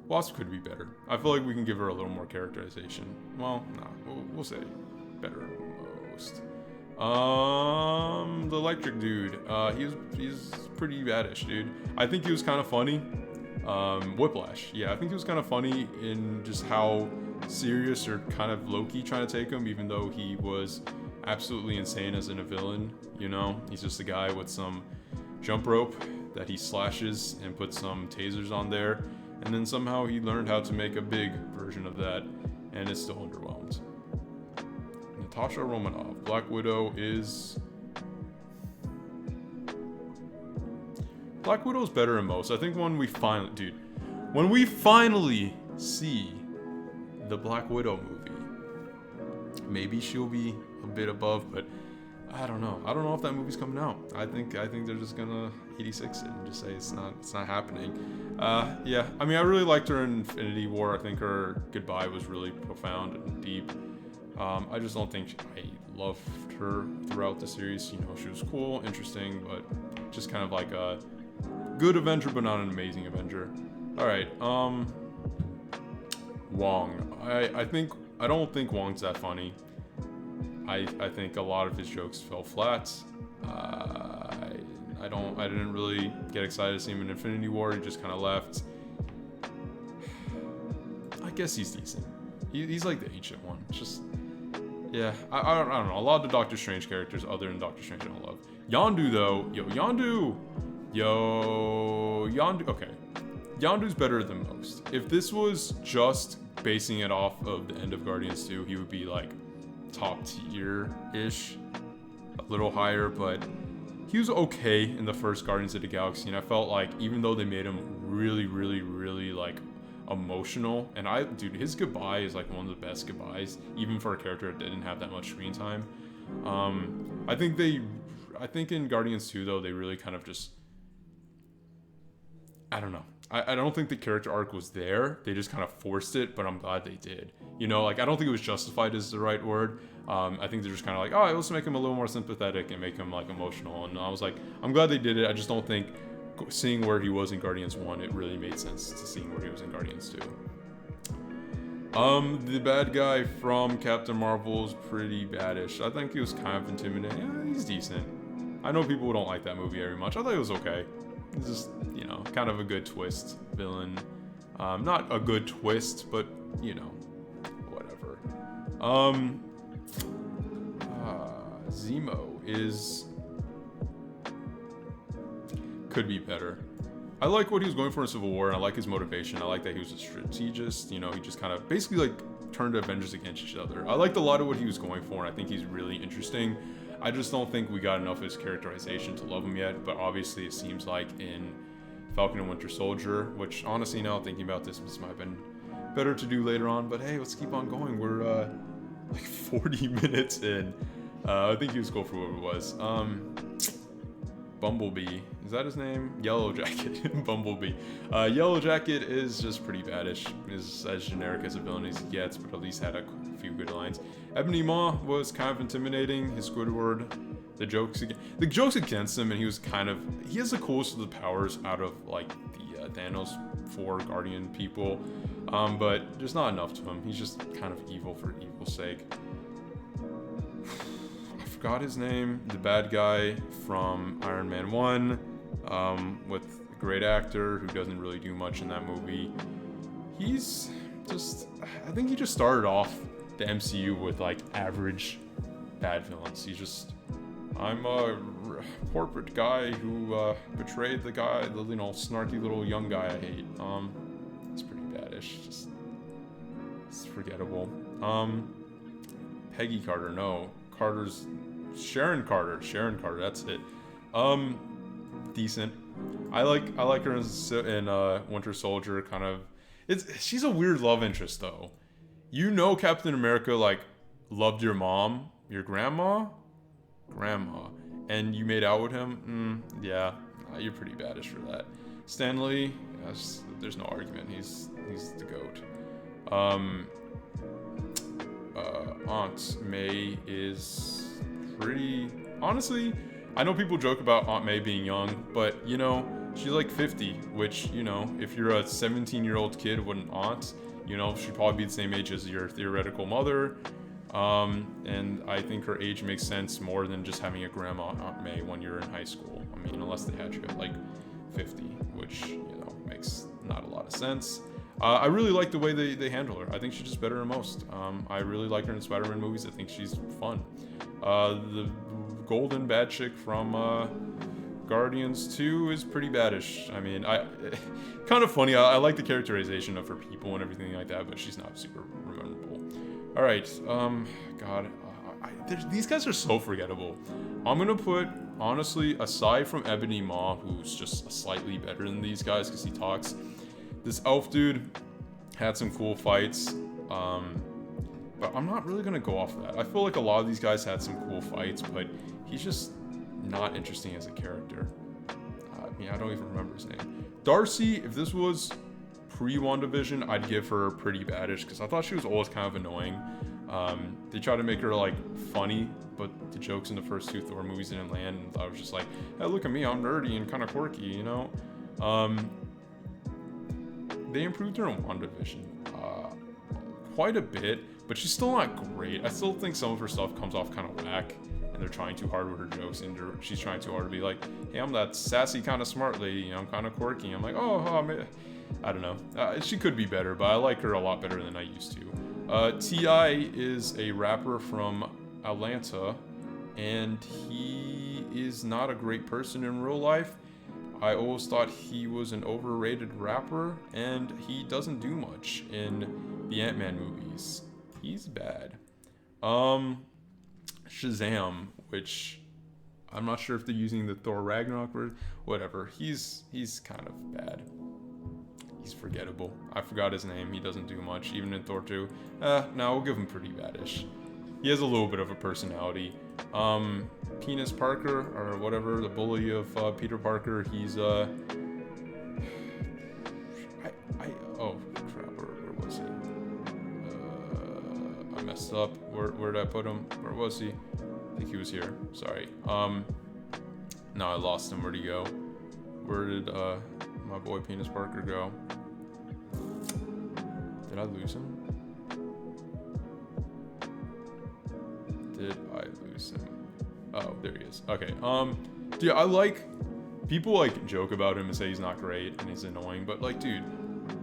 Wasp could be better. I feel like we can give her a little more characterization. Well, no, we'll say better than most. The electric dude. He's pretty baddish, dude. I think he was kind of funny. Whiplash. Yeah, I think he was kind of funny in just how serious or kind of low-key trying to take him, even though he was absolutely insane as in a villain. You know, he's just a guy with some jump rope that he slashes and puts some tasers on there, and then somehow he learned how to make a big version of that, and it's still underwhelmed. Natasha Romanoff. Black Widow is... Black Widow's better than most. I think when we finally see the Black Widow movie, maybe she'll be a bit above, but I don't know. I don't know if that movie's coming out. I think they're just gonna 86 it and just say it's not happening. Yeah. I mean, I really liked her in Infinity War. I think her goodbye was really profound and deep. I just don't think I loved her throughout the series. You know, she was cool, interesting, but just kind of like a good Avenger, but not an amazing Avenger. All right, Wong. I don't think Wong's that funny. I think a lot of his jokes fell flat. I didn't really get excited to see him in Infinity War. He just kind of left. I guess he's decent. He's like the ancient one. Just, yeah, I don't know. A lot of the Doctor Strange characters, other than Doctor Strange, I don't love. Yondu though, Yondu. Okay, Yondu's better than most. If this was just basing it off of the end of Guardians 2, he would be like top tier-ish, a little higher, but he was okay in the first Guardians of the Galaxy, and I felt like even though they made him really, really, really like emotional, and dude, his goodbye is like one of the best goodbyes, even for a character that didn't have that much screen time. I think in Guardians 2 though, they really kind of just, I don't know. I don't think the character arc was there. They just kind of forced it, but I'm glad they did. You know, like, I don't think it was justified is the right word. I think they're just kind of like, oh, let's make him a little more sympathetic and make him, like, emotional. And I was like, I'm glad they did it. I just don't think seeing where he was in Guardians 1, it really made sense to seeing where he was in Guardians 2. The bad guy from Captain Marvel's pretty baddish. I think he was kind of intimidating. Yeah, he's decent. I know people don't like that movie very much. I thought it was okay. It's just, you know, kind of a good twist villain. Not a good twist, but, you know, whatever. Zemo could be better. I like what he was going for in Civil War, and I like his motivation. I like that he was a strategist. You know, he just kind of basically like turned Avengers against each other. I liked a lot of what he was going for, and I think he's really interesting. I just don't think we got enough of his characterization to love him yet, but obviously it seems like in Falcon and Winter Soldier, which honestly now thinking about this might have been better to do later on, but hey, let's keep on going. We're like 40 minutes in. I think he was cool for what it was. Bumblebee, is that his name? Yellow Jacket. Bumblebee. Yellow Jacket is just pretty baddish. Is as generic as a villain as he gets, but at least had a few good lines. Ebony Maw was kind of intimidating. His Squidward, the jokes against him, and he has the coolest of the powers out of like the Thanos 4 Guardian people, but there's not enough to him. He's just kind of evil for evil's sake. Forgot his name. The bad guy from Iron Man 1, with a great actor who doesn't really do much in that movie. He's just, I think he just started off the MCU with like average bad villains. He's just, I'm a corporate guy who betrayed the guy, the, you know, snarky little young guy I hate. It's pretty baddish. Just, it's forgettable. Peggy Carter, no. Sharon Carter, that's it. Decent. I like her in Winter Soldier, kind of. She's a weird love interest though. You know, Captain America like loved your mom, your grandma, and you made out with him. Yeah, you're pretty baddish for that. Stan Lee, there's no argument. He's the GOAT. Aunt May is pretty, honestly, I know people joke about Aunt May being young, but you know, she's like 50, which, you know, if you're a 17-year-old kid with an aunt, you know, she'd probably be the same age as your theoretical mother. And I think her age makes sense more than just having a grandma Aunt May when you're in high school. I mean, unless they had you at like 50, which, makes not a lot of sense. I really like the way they handle her. I think she's just better than most. I really like her in Spider-Man movies. I think she's fun. The golden bad chick from Guardians 2 is pretty baddish. I mean, kind of funny. I like the characterization of her people and everything like that, but she's not super memorable. All right, God, these guys are so forgettable. I'm gonna put, honestly, aside from Ebony Maw, who's just slightly better than these guys because he talks, this elf dude had some cool fights, but I'm not really gonna go off of that. I feel like a lot of these guys had some cool fights, but he's just not interesting as a character. I don't even remember his name. Darcy, if this was pre-WandaVision, I'd give her pretty baddish because I thought she was always kind of annoying. They tried to make her like funny, but the jokes in the first 2 Thor movies didn't land, and I was just like, hey, look at me, I'm nerdy and kind of quirky, They improved her in WandaVision quite a bit, but she's still not great. I still think some of her stuff comes off kind of whack, and they're trying too hard with her jokes, and she's trying too hard to be like, hey, I'm that sassy kind of smart lady, I'm kind of quirky. I'm like, man. I don't know. She could be better, but I like her a lot better than I used to. T.I. is a rapper from Atlanta, and he is not a great person in real life. I always thought he was an overrated rapper, and he doesn't do much in the Ant-Man movies. He's bad. Shazam, which I'm not sure if they're using the Thor Ragnarok word, whatever. He's kind of bad. He's forgettable. I forgot his name. He doesn't do much, even in Thor 2. No, we'll give him pretty baddish. He has a little bit of a personality. Penis Parker, or whatever, the bully of Peter Parker, he's oh crap, where was he? I messed up. Where did I put him? Where was he? I think he was here. Sorry. No, I lost him. Where'd he go? Where did my boy Penis Parker go? Did I lose him? Did I lose him? Oh, there he is. Okay. Dude, I like, people like joke about him and say he's not great and he's annoying, but like, dude,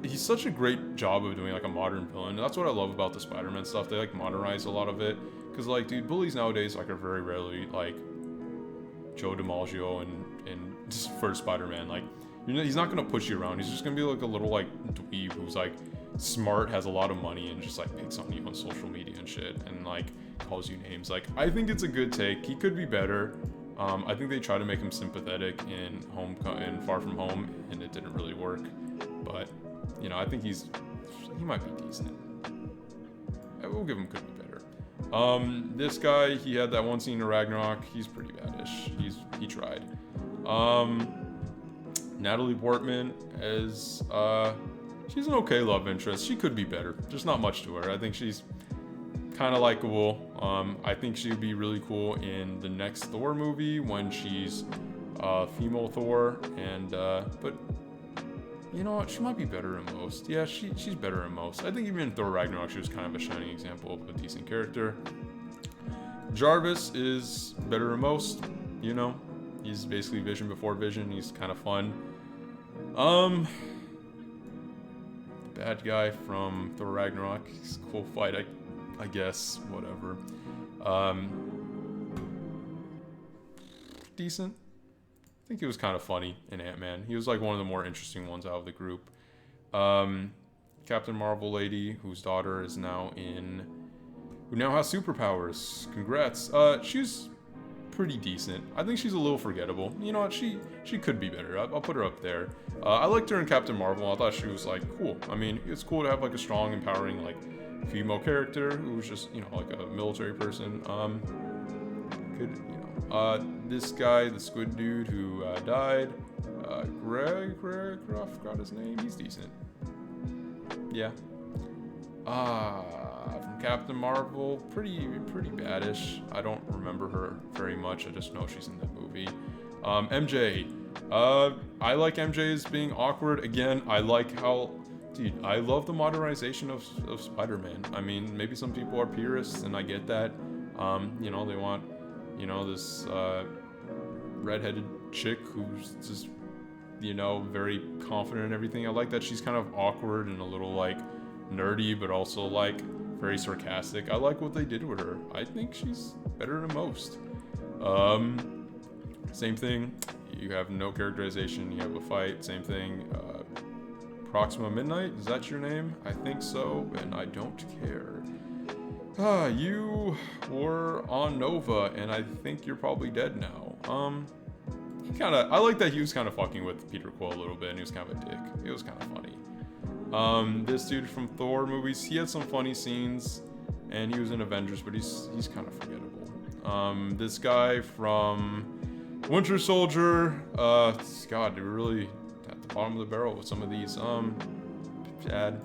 he's such a great job of doing like a modern villain. That's what I love about the Spider-Man stuff. They like modernize a lot of it, because like, dude, bullies nowadays like are very rarely like Joe DiMaggio and first Spider-Man. Like, he's not gonna push you around. He's just gonna be like a little like dweeb who's like smart, has a lot of money, and just like picks on you on social media and shit, and like calls you names. Like, I think it's a good take. He could be better. I think they try to make him sympathetic in Far From Home, and it didn't really work. But I think he might be decent. We'll give him could be better. This guy, he had that one scene in Ragnarok. He's pretty baddish. He tried. Natalie Portman as she's an okay love interest. She could be better. There's not much to her. I think she's kind of likable. I think she would be really cool in the next Thor movie when she's female Thor. And but you know what? She might be better in most. Yeah, she's better in most. I think even in Thor Ragnarok, she was kind of a shining example of a decent character. Jarvis is better in most. He's basically Vision before Vision. He's kind of fun. The bad guy from Thor Ragnarok. He's a cool fight, I guess. Whatever. Decent. I think he was kind of funny in Ant-Man. He was like one of the more interesting ones out of the group. Captain Marvel lady, whose daughter is now who now has superpowers. Congrats. She's pretty decent. I think she's a little forgettable. You know what? She could be better. I'll put her up there. I liked her in Captain Marvel. I thought she was like cool. I mean, it's cool to have like a strong, empowering like female character who's just like a military person. This guy, the squid dude who died, Greg, I forgot his name. He's decent. Yeah. From Captain Marvel, pretty baddish. I don't remember her very much. I just know she's in that movie. MJ. I like MJ as being awkward. Again, I like how dude, I love the modernization of Spider-Man. I mean, maybe some people are purists, and I get that. You know, they want, you know, this redheaded chick who's just, you know, very confident in everything. I like that she's kind of awkward and a little like nerdy, but also like very sarcastic. I like what they did with her. I think she's better than most. Same thing. You have no characterization. You have a fight. Same thing. Proxima Midnight, is that your name? I think so, and I don't care. You were on Nova, and I think you're probably dead now. I like that he was kind of fucking with Peter Quill a little bit, and he was kind of a dick. It was kind of funny. This dude from Thor movies, he had some funny scenes, and he was in Avengers, but he's kind of forgettable. This guy from Winter Soldier, God, they were really at the bottom of the barrel with some of these. Bad.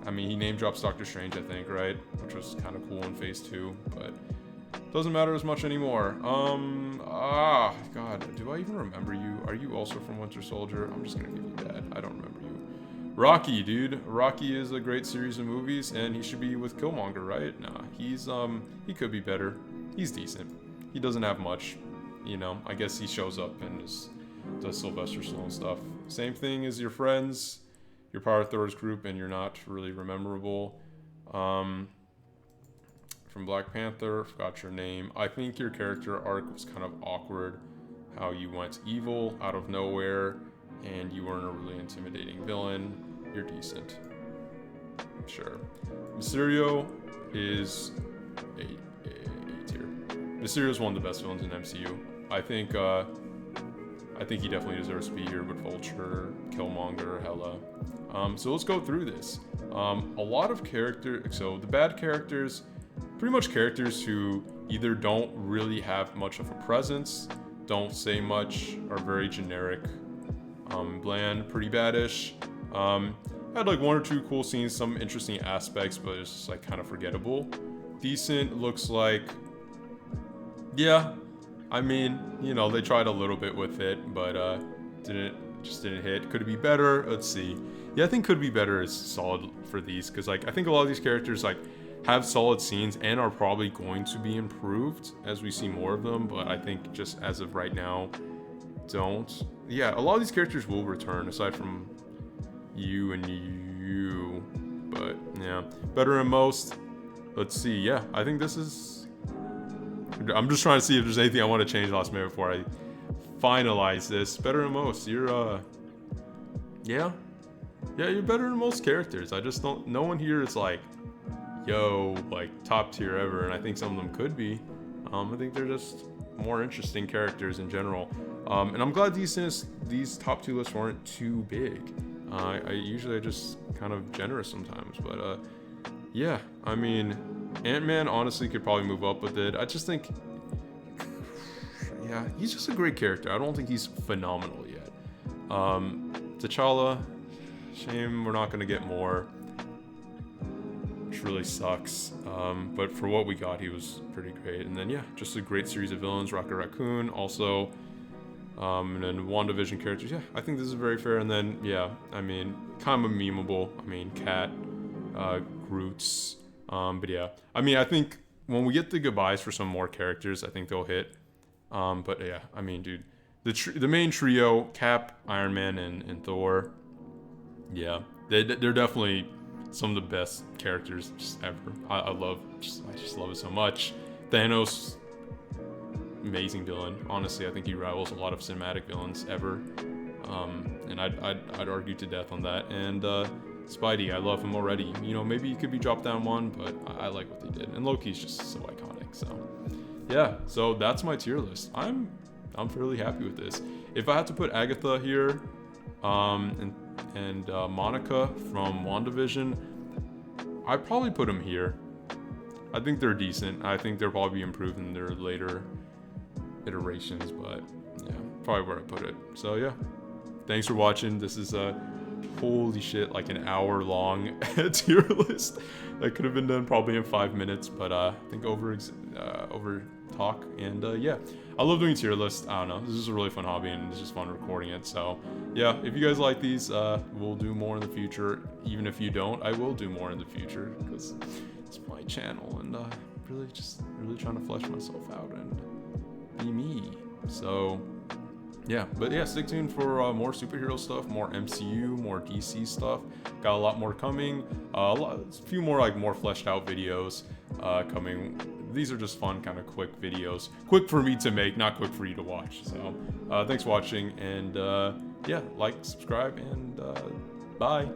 I mean, he name drops Doctor Strange, I think, right? Which was kind of cool in Phase 2, but doesn't matter as much anymore. God, do I even remember you? Are you also from Winter Soldier? I'm just gonna give you that. I don't remember you. Rocky, dude. Rocky is a great series of movies, and he should be with Killmonger, right? Nah, he could be better. He's decent. He doesn't have much, you know. I guess he shows up and does Sylvester Stallone stuff. Same thing as your friends. You're part of Thor's group, and you're not really memorable. From Black Panther, forgot your name. I think your character arc was kind of awkward. How you went evil out of nowhere, and you weren't a really intimidating villain. You're decent. Sure. Mysterio is A tier. Mysterio is one of the best villains in MCU. I think he definitely deserves to be here with Vulture, Killmonger, Hela. So let's go through this. A lot of so the bad characters, pretty much characters who either don't really have much of a presence, don't say much, are very generic, bland, pretty badish. Had like one or two cool scenes, some interesting aspects, but it's just like kind of forgettable. Decent looks like, yeah, I mean, you know, they tried a little bit with it, but didn't hit. Could it be better? Let's see. Yeah, I think could be better is solid for these, because like I think a lot of these characters like have solid scenes and are probably going to be improved as we see more of them, but I think just as of right now, don't. Yeah, a lot of these characters will return aside from you and you, but yeah, better than most. Let's see. Yeah, I think this is. I'm just trying to see if there's anything I want to change last minute before I finalize this. Better than most. You're yeah, you're better than most characters. I just don't. No one here is like, yo, like top tier ever, and I think some of them could be. I think they're just more interesting characters in general. And I'm glad these top 2 lists weren't too big. I usually just kind of generous sometimes, but yeah, I mean, Ant-Man honestly could probably move up with it. I just think, yeah, he's just a great character. I don't think he's phenomenal yet. T'Challa, shame we're not gonna get more, which really sucks. But for what we got, he was pretty great. And then yeah, just a great series of villains. Rocket Raccoon also. And then WandaVision characters. Yeah, I think this is very fair. And then yeah, I mean, kind of memeable. I mean, Cat, Groot's. But yeah, I mean, I think when we get the goodbyes for some more characters, I think they'll hit. But yeah, I mean, dude, the main trio, Cap, Iron Man, and Thor. Yeah, they're definitely some of the best characters just ever. I just love it so much. Thanos, amazing villain. Honestly, I think he rivals a lot of cinematic villains ever. And I'd argue to death on that. And Spidey, I love him already. You know, maybe he could be dropped down one, but I like what they did. And Loki's just so iconic. So yeah, so that's my tier list. I'm fairly happy with this. If I had to put Agatha here, and Monica from WandaVision, I'd probably put them here. I think they're decent. I think they'll probably be improved in their later iterations, but yeah, probably where I put it. So yeah, thanks for watching. This is holy shit, like an hour long tier list that could have been done probably in 5 minutes, but I think over talk. And yeah, I love doing tier lists. I don't know, this is a really fun hobby and it's just fun recording it. So yeah, if you guys like these, we'll do more in the future. Even if you don't, I will do more in the future because it's my channel, and really trying to flesh myself out and be me. So yeah, but yeah, stay tuned for more superhero stuff, more MCU, more DC stuff. Got a lot more coming. A few more more fleshed out videos coming. These are just fun, kind of quick videos. Quick for me to make, not quick for you to watch. So thanks for watching, and yeah, like, subscribe, and bye.